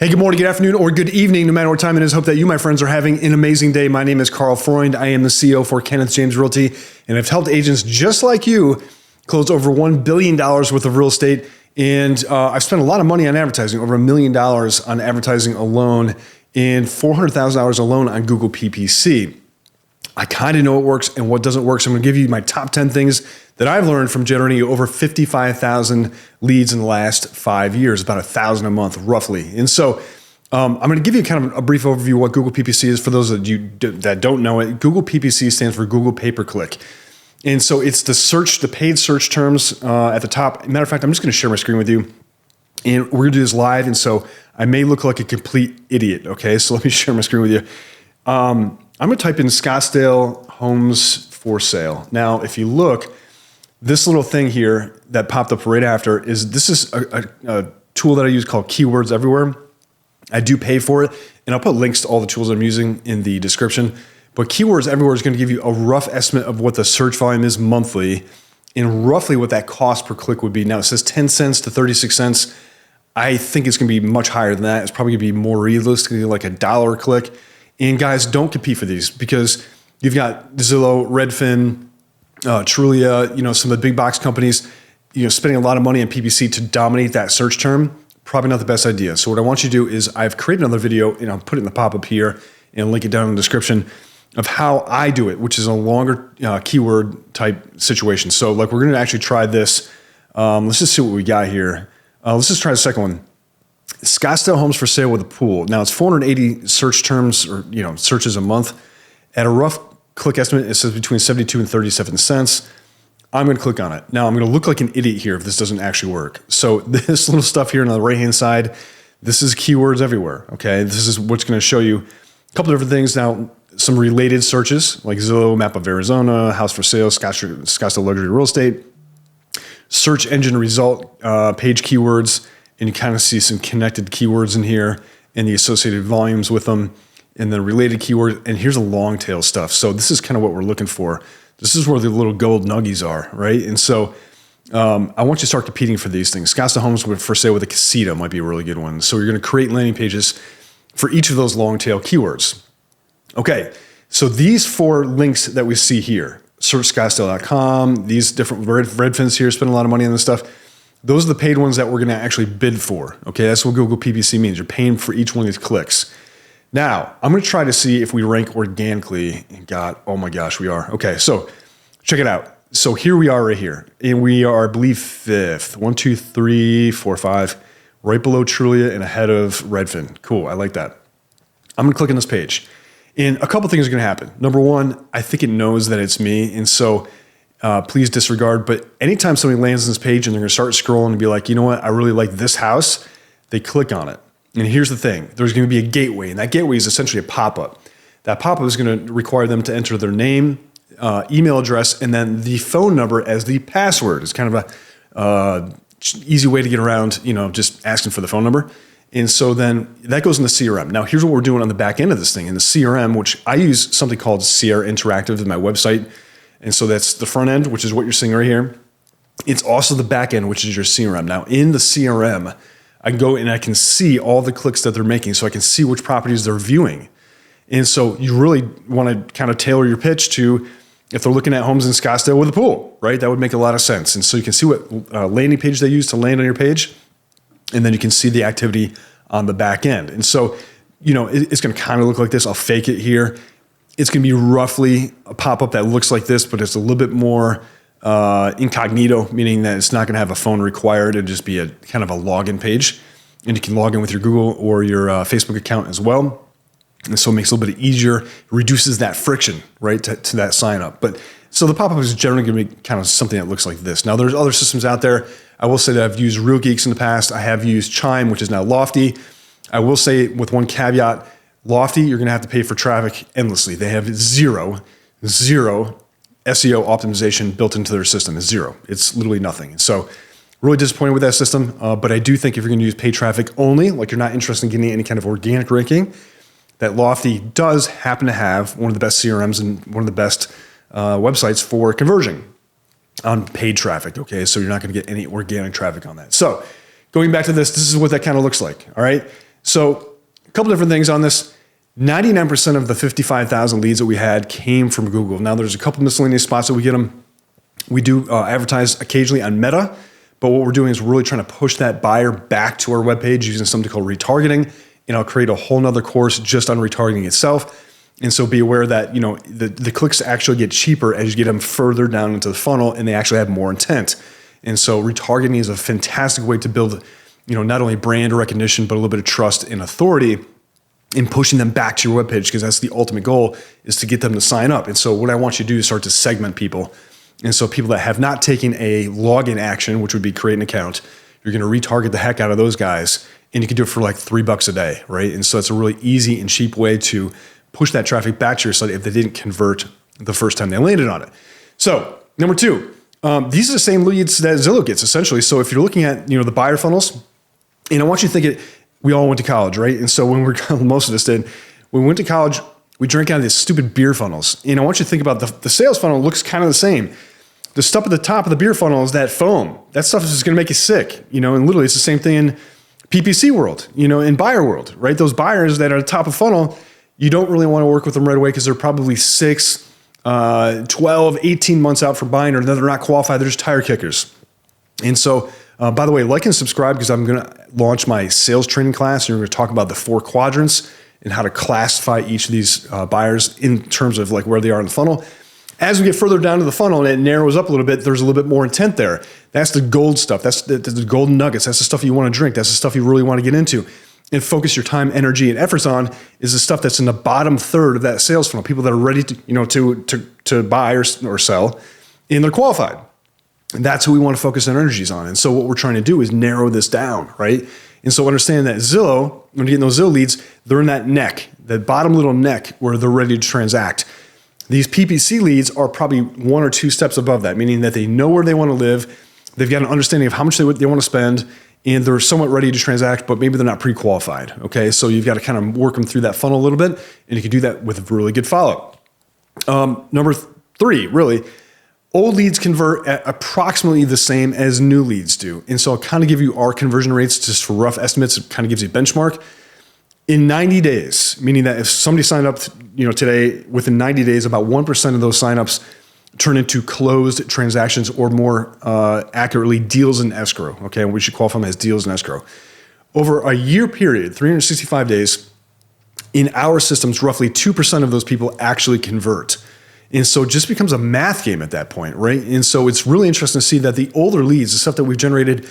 Hey, good morning, good afternoon, or good evening, no matter what time it is. Hope that you, my friends, are having an amazing day. My name is Carl Freund. I am the CEO for Kenneth James Realty, and I've helped agents just like you close over $1 billion worth of real estate. And I've spent a lot of money on advertising, over $1 million on advertising alone, and $400,000 alone on Google PPC. I kind of know what works and what doesn't work. So I'm going to give you my top 10 things that I've learned from generating over 55,000 leads in the last 5 years, about 1,000 a month, roughly. And so I'm going to give you kind of a brief overview of what Google PPC is for those of you that don't know it. Google PPC stands for Google Pay-Per-Click. And so it's the paid search terms at the top. Matter of fact, I'm just going to share my screen with you. And we're going to do this live. And so I may look like a complete idiot. Okay, so let me share my screen with you. I'm going to type in Scottsdale homes for sale. Now, if you look, this little thing here that popped up right after this is a tool that I use called Keywords Everywhere. I do pay for it, and I'll put links to all the tools I'm using in the description. But Keywords Everywhere is going to give you a rough estimate of what the search volume is monthly and roughly what that cost per click would be. Now, it says 10 cents to 36 cents. I think it's going to be much higher than that. It's probably going to be more realistically like $1 a click. And guys, don't compete for these because you've got Zillow, Redfin, Trulia, some of the big box companies, spending a lot of money on PPC to dominate that search term. Probably not the best idea. So what I want you to do is I've created another video and I'll put it in the pop-up here and link it down in the description of how I do it, which is a longer keyword type situation. So like we're going to actually try this. Let's just see what we got here. Let's just try the second one. Scottsdale homes for sale with a pool. Now it's 480 search terms or searches a month. At a rough click estimate, it says between 72 and 37 cents. I'm going to click on it. Now I'm going to look like an idiot here if this doesn't actually work. So this little stuff here on the right-hand side, this is Keywords Everywhere. Okay, this is what's going to show you a couple of different things. Now some related searches like Zillow, map of Arizona, house for sale, Scottsdale luxury real estate, search engine result page keywords. And you kind of see some connected keywords in here and the associated volumes with them and then related keywords. And here's a long tail stuff. So this is kind of what we're looking for. This is where the little gold nuggies are, right? And so I want you to start competing for these things. Scottsdale homes for sale with a casita might be a really good one. So you're going to create landing pages for each of those long tail keywords. Okay, so these 4 links that we see here, searchscottsdale.com, these different Redfins here, spend a lot of money on this stuff. Those are the paid ones that we're going to actually bid for. Okay, that's what Google PPC means. You're paying for each one of these clicks. Now, I'm going to try to see if we rank organically. God, oh my gosh, we are. Okay, so check it out. So here we are right here. And we are, I believe, 5th. 1, 2, 3, 4, 5. Right below Trulia and ahead of Redfin. Cool, I like that. I'm going to click on this page. And a couple things are going to happen. Number one, I think it knows that it's me. And so please disregard. But anytime somebody lands on this page and they're going to start scrolling and be like, you know what, I really like this house, they click on it. And here's the thing. There's going to be a gateway. And that gateway is essentially a pop-up. That pop-up is going to require them to enter their name, email address, and then the phone number as the password. It's kind of a easy way to get around, just asking for the phone number. And so then that goes in the CRM. Now, here's what we're doing on the back end of this thing. In the CRM, which I use something called CR Interactive in my website. And so that's the front end, which is what you're seeing right here. It's also the back end, which is your CRM. Now, in the CRM, I can go and I can see all the clicks that they're making, so I can see which properties they're viewing. And so you really want to kind of tailor your pitch to if they're looking at homes in Scottsdale with a pool, right? That would make a lot of sense. And so you can see what landing page they use to land on your page, and then you can see the activity on the back end. And so, it's going to kind of look like this. I'll fake it here. It's going to be roughly a pop-up that looks like this, but it's a little bit more incognito, meaning that it's not going to have a phone required. It'll just be a kind of a login page. And you can log in with your Google or your Facebook account as well. And so it makes it a little bit easier, reduces that friction, right, to that sign up. But so the pop-up is generally going to be kind of something that looks like this. Now, there's other systems out there. I will say that I've used Real Geeks in the past. I have used Chime, which is now Lofty. I will say with one caveat, Lofty, you're going to have to pay for traffic endlessly. They have zero SEO optimization built into their system. It's zero. It's literally nothing. So really disappointed with that system. But I do think if you're going to use paid traffic only, like you're not interested in getting any kind of organic ranking, that Lofty does happen to have one of the best CRMs and one of the best websites for conversion on paid traffic. Okay, so you're not going to get any organic traffic on that. So going back to this is what that kind of looks like. All right. So a couple different things on this. 99% of the 55,000 leads that we had came from Google. Now there's a couple miscellaneous spots that we get them. We do advertise occasionally on Meta, but what we're doing is we're really trying to push that buyer back to our webpage using something called retargeting. And I'll create a whole nother course just on retargeting itself. And so be aware that, the clicks actually get cheaper as you get them further down into the funnel and they actually have more intent. And so retargeting is a fantastic way to build, not only brand recognition, but a little bit of trust and authority in pushing them back to your webpage, because that's the ultimate goal, is to get them to sign up. And so what I want you to do is start to segment people. And so people that have not taken a login action, which would be create an account, you're going to retarget the heck out of those guys. And you can do it for like $3 a day, right? And so it's a really easy and cheap way to push that traffic back to your site if they didn't convert the first time they landed on it. So number two, these are the same leads that Zillow gets essentially. So if you're looking at, the buyer funnels, and I want you to think it, we all went to college, right? And so when most of us did, when we went to college, we drank out of these stupid beer funnels. And I want you to think about the sales funnel looks kind of the same. The stuff at the top of the beer funnel is that foam. That stuff is just going to make you sick, and literally it's the same thing in PPC world, in buyer world, right? Those buyers that are at the top of funnel, you don't really want to work with them right away because they're probably 6, 12, 18 months out for buying, or they're not qualified. They're just tire kickers. And so, by the way, like and subscribe, because I'm going to launch my sales training class, and we're going to talk about the 4 quadrants and how to classify each of these buyers in terms of like where they are in the funnel. As we get further down to the funnel and it narrows up a little bit, there's a little bit more intent there. That's the gold stuff. That's the golden nuggets. That's the stuff you want to drink. That's the stuff you really want to get into and focus your time, energy, and efforts on, is the stuff that's in the bottom third of that sales funnel. People that are ready to buy or sell, and they're qualified. And that's who we want to focus our energies on. And so what we're trying to do is narrow this down, right? And so understand that Zillow, when you're getting those Zillow leads, they're in that neck, the bottom little neck where they're ready to transact. These PPC leads are probably 1 or 2 steps above that, meaning that they know where they want to live, they've got an understanding of how much they want to spend, and they're somewhat ready to transact, but maybe they're not pre-qualified, okay? So you've got to kind of work them through that funnel a little bit, and you can do that with a really good follow-up. Number 3, really, old leads convert at approximately the same as new leads do. And so I'll kind of give you our conversion rates just for rough estimates. It kind of gives you a benchmark. In 90 days, meaning that if somebody signed up, today, within 90 days, about 1% of those signups turn into closed transactions, or more accurately, deals in escrow. Okay, we should qualify them as deals in escrow. Over a year period, 365 days, in our systems, roughly 2% of those people actually convert. And so it just becomes a math game at that point, right? And so it's really interesting to see that the older leads, the stuff that we've generated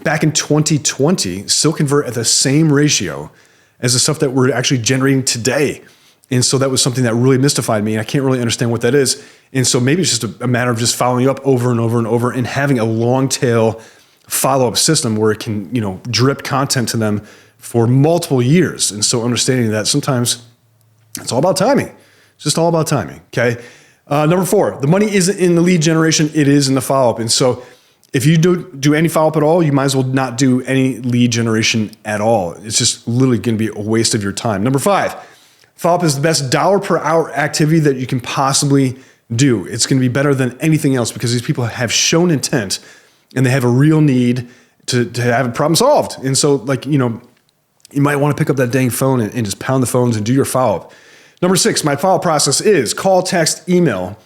back in 2020, still convert at the same ratio as the stuff that we're actually generating today. And so that was something that really mystified me. I can't really understand what that is. And so maybe it's just a matter of just following up over and over and over, and having a long tail follow-up system where it can, drip content to them for multiple years. And so understanding that sometimes it's all about timing. It's just all about timing, okay? Number 4, the money isn't in the lead generation, it is in the follow-up. And so if you do any follow-up at all, you might as well not do any lead generation at all. It's just literally going to be a waste of your time. Number 5, follow-up is the best dollar per hour activity that you can possibly do. It's going to be better than anything else because these people have shown intent and they have a real need to have a problem solved. And so you might want to pick up that dang phone and just pound the phones and do your follow-up. Number 6, my follow-up process is call, text, email,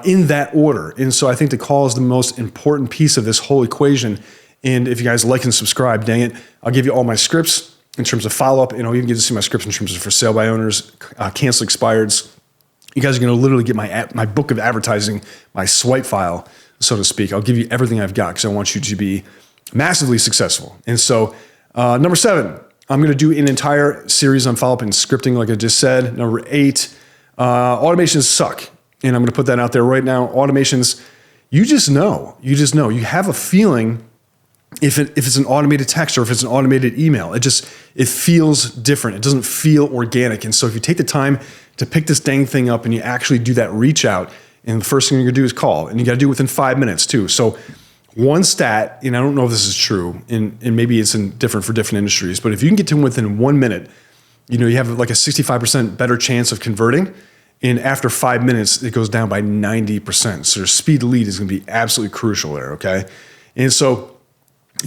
in that order. And so I think the call is the most important piece of this whole equation. And if you guys like and subscribe, dang it, I'll give you all my scripts in terms of follow-up, and I'll even get to see my scripts in terms of for sale by owners, cancel expireds. You guys are going to literally get my book of advertising, my swipe file, so to speak. I'll give you everything I've got because I want you to be massively successful. And so number 7, I'm going to do an entire series on follow-up and scripting, like I just said. Number 8, automations suck. And I'm going to put that out there right now. Automations, you just know. You have a feeling if it's an automated text or if it's an automated email. It feels different. It doesn't feel organic. And so if you take the time to pick this dang thing up and you actually do that reach out, and the first thing you're going to do is call. And you got to do it within 5 minutes too. So one stat, and I don't know if this is true, and maybe it's different for different industries, but if you can get to them within 1 minute, you have like a 65% better chance of converting. And after 5 minutes, it goes down by 90%. So your speed to lead is going to be absolutely crucial there, okay? And so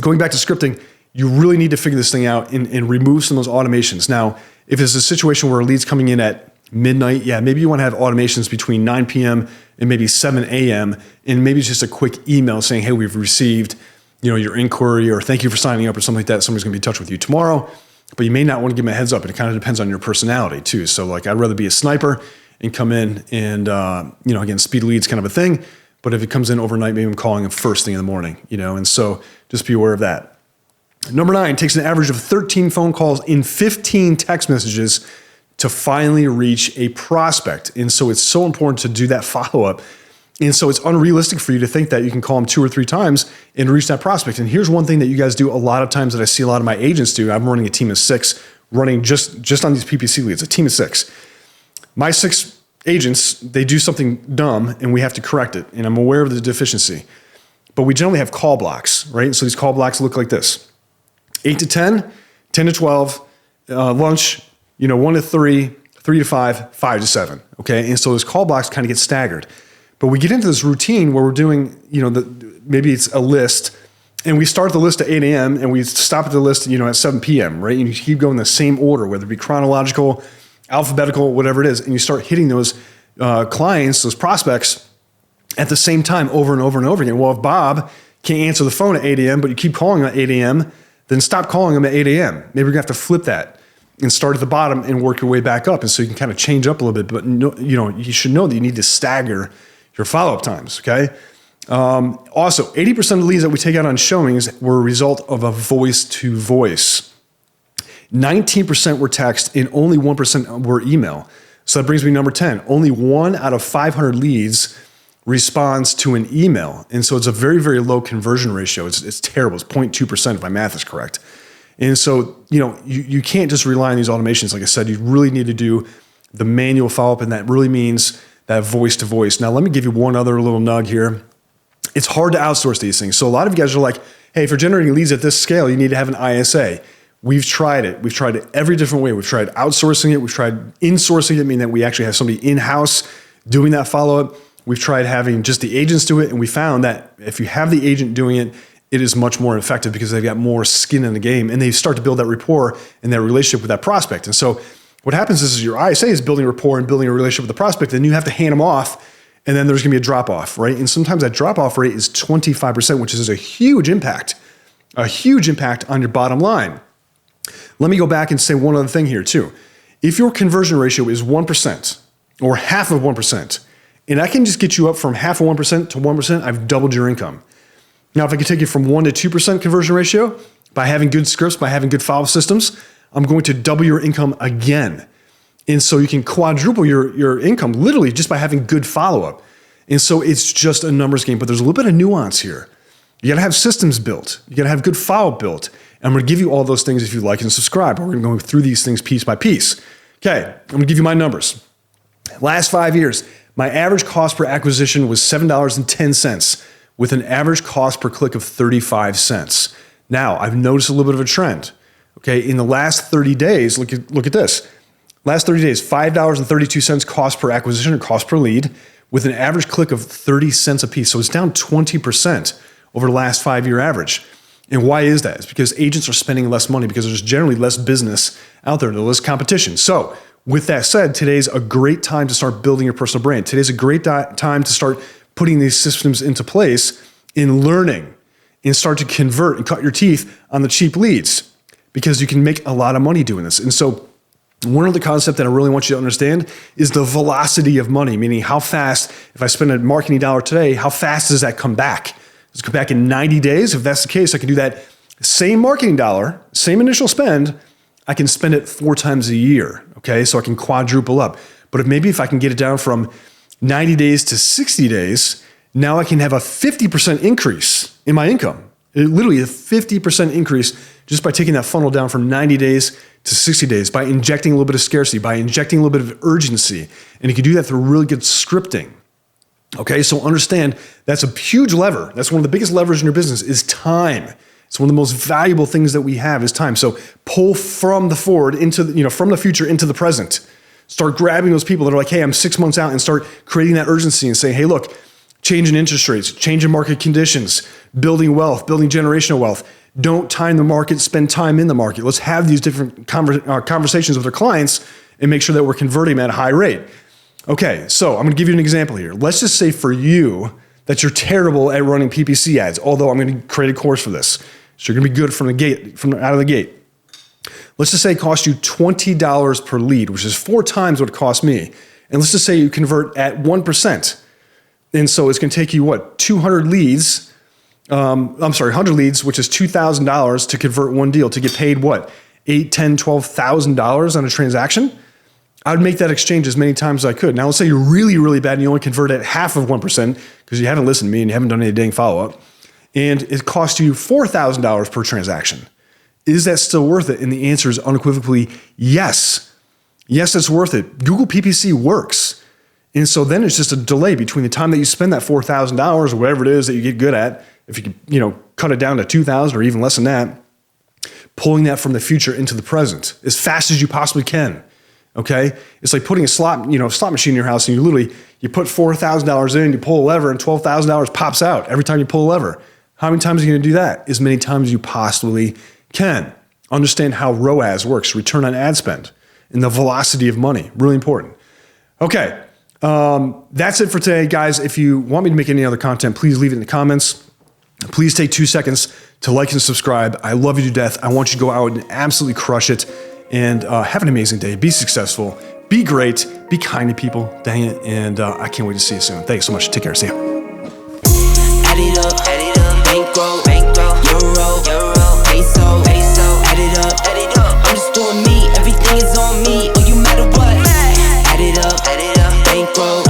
going back to scripting, you really need to figure this thing out and remove some of those automations. Now, if it's a situation where a lead's coming in at midnight, yeah, maybe you want to have automations between 9 p.m. and maybe 7 a.m. and maybe it's just a quick email saying, hey, we've received, your inquiry, or thank you for signing up, or something like that. Somebody's going to be in touch with you tomorrow, but you may not want to give them a heads up. And it kind of depends on your personality too. So like, I'd rather be a sniper and come in and, again, speed leads kind of a thing. But if it comes in overnight, maybe I'm calling them first thing in the morning, and so just be aware of that. Number 9, takes an average of 13 phone calls and 15 text messages to finally reach a prospect. And so it's so important to do that follow-up. And so it's unrealistic for you to think that you can call them 2 or 3 times and reach that prospect. And here's one thing that you guys do a lot of times that I see a lot of my agents do. I'm running a team of 6, running just on these PPC leads, a team of 6. My 6 agents, they do something dumb and we have to correct it. And I'm aware of the deficiency. But we generally have call blocks, right? So these call blocks look like this. 8 to 10, 10 to 12, lunch, 1 to 3, 3 to 5, 5 to 7, okay? And so those call blocks kind of get staggered. But we get into this routine where we're doing, maybe it's a list, and we start the list at 8 a.m. and we stop at the list, at 7 p.m., right? And you keep going in the same order, whether it be chronological, alphabetical, whatever it is, and you start hitting those clients, those prospects, at the same time over and over and over again. Well, if Bob can't answer the phone at 8 a.m., but you keep calling him at 8 a.m., then stop calling them at 8 a.m. Maybe you're gonna have to flip that and start at the bottom and work your way back up. And so you can kind of change up a little bit, but you should know that you need to stagger your follow-up times, okay? Also, 80% of the leads that we take out on showings were a result of a voice-to-voice. 19% were text and only 1% were email. So that brings me to number 10. Only 1 out of 500 leads responds to an email. And so it's a very, very low conversion ratio. It's terrible. It's 0.2% if my math is correct. And so, you can't just rely on these automations. Like I said, you really need to do the manual follow-up, and that really means that voice to voice. Now, let me give you one other little nug here. It's hard to outsource these things. So a lot of you guys are like, hey, if you're generating leads at this scale, you need to have an ISA. We've tried it. We've tried it every different way. We've tried outsourcing it. We've tried insourcing it, meaning that we actually have somebody in-house doing that follow-up. We've tried having just the agents do it, and we found that if you have the agent doing it, it is much more effective because they've got more skin in the game, and they start to build that rapport and that relationship with that prospect. And so what happens is your ISA is building rapport and building a relationship with the prospect, and you have to hand them off, and then there's gonna be a drop-off, right? And sometimes that drop-off rate is 25%, which is a huge impact on your bottom line. Let me go back and say one other thing here too. If your conversion ratio is 1% or half of 1%, and I can just get you up from half of 1% to 1%, I've doubled your income. Now, if I can take you from 1 to 2% conversion ratio by having good scripts, by having good follow-up systems, I'm going to double your income again. And so you can quadruple your income literally just by having good follow-up. And so it's just a numbers game, but there's a little bit of nuance here. You got to have systems built. You got to have good follow-up built. And I'm going to give you all those things if you like and subscribe. We're going to go through these things piece by piece. Okay, I'm going to give you my numbers. Last 5 years, my average cost per acquisition was $7.10 with an average cost per click of 35 cents. Now, I've noticed a little bit of a trend. Okay, in the last 30 days, look at this. Last 30 days, $5.32 cost per acquisition or cost per lead with an average click of 30 cents a piece. So it's down 20% over the last 5-year average. And why is that? It's because agents are spending less money because there's generally less business out there, there's less competition. So with that said, today's a great time to start building your personal brand. Today's a great time to start putting these systems into place in learning and start to convert and cut your teeth on the cheap leads because you can make a lot of money doing this. And so one of the concepts that I really want you to understand is the velocity of money, meaning how fast, if I spend a marketing dollar today, how fast does that come back? Does it come back in 90 days? If that's the case, I can do that same marketing dollar, same initial spend, I can spend it 4 times a year, okay? So I can quadruple up. But if I can get it down from 90 days to 60 days, now I can have a 50% increase in my income. Literally a 50% increase just by taking that funnel down from 90 days to 60 days, by injecting a little bit of scarcity, by injecting a little bit of urgency. And you can do that through really good scripting. Okay, so understand that's a huge lever. That's one of the biggest levers in your business is time. It's one of the most valuable things that we have is time. So pull from the forward into from the future into the present. Start grabbing those people that are like, hey, I'm 6 months out, and start creating that urgency and say, hey, look, change in interest rates, change in market conditions, building wealth, building generational wealth. Don't time the market, spend time in the market. Let's have these different conversations with our clients and make sure that we're converting them at a high rate. Okay, so I'm gonna give you an example here. Let's just say for you that you're terrible at running PPC ads, although I'm gonna create a course for this. So you're gonna be good from out of the gate. Let's just say it costs you $20 per lead, which is 4 times what it cost me. And let's just say you convert at 1%. And so it's gonna take you, 200 leads, 100 leads, which is $2,000 to convert one deal, to get paid $8,000, $10,000, $12,000 on a transaction. I would make that exchange as many times as I could. Now, let's say you're really, really bad and you only convert at half of 1% because you haven't listened to me and you haven't done any dang follow-up, and it costs you $4,000 per transaction. Is that still worth it? And the answer is unequivocally yes. Yes, it's worth it. Google PPC works. And so then it's just a delay between the time that you spend that $4,000 or whatever it is that you get good at. If you could, cut it down to 2,000 or even less than that, pulling that from the future into the present as fast as you possibly can. Okay, it's like putting a slot machine in your house, and you put $4,000 in, you pull a lever, and $12,000 pops out every time you pull a lever. How many times are you going to do that? As many times as you possibly can. Understand how ROAS works, return on ad spend, and the velocity of money. Really important. Okay, that's it for today, guys. If you want me to make any other content, please leave it in the comments. Please take 2 seconds to like and subscribe. I love you to death. I want you to go out and absolutely crush it. And have an amazing day. Be successful. Be great. Be kind to people. Dang it. And I can't wait to see you soon. Thanks so much. Take care. See ya. Add it up, bankroll, euro, peso, add it up, I'm just doing me, everything is on me, oh you matter what, add it up, bankroll,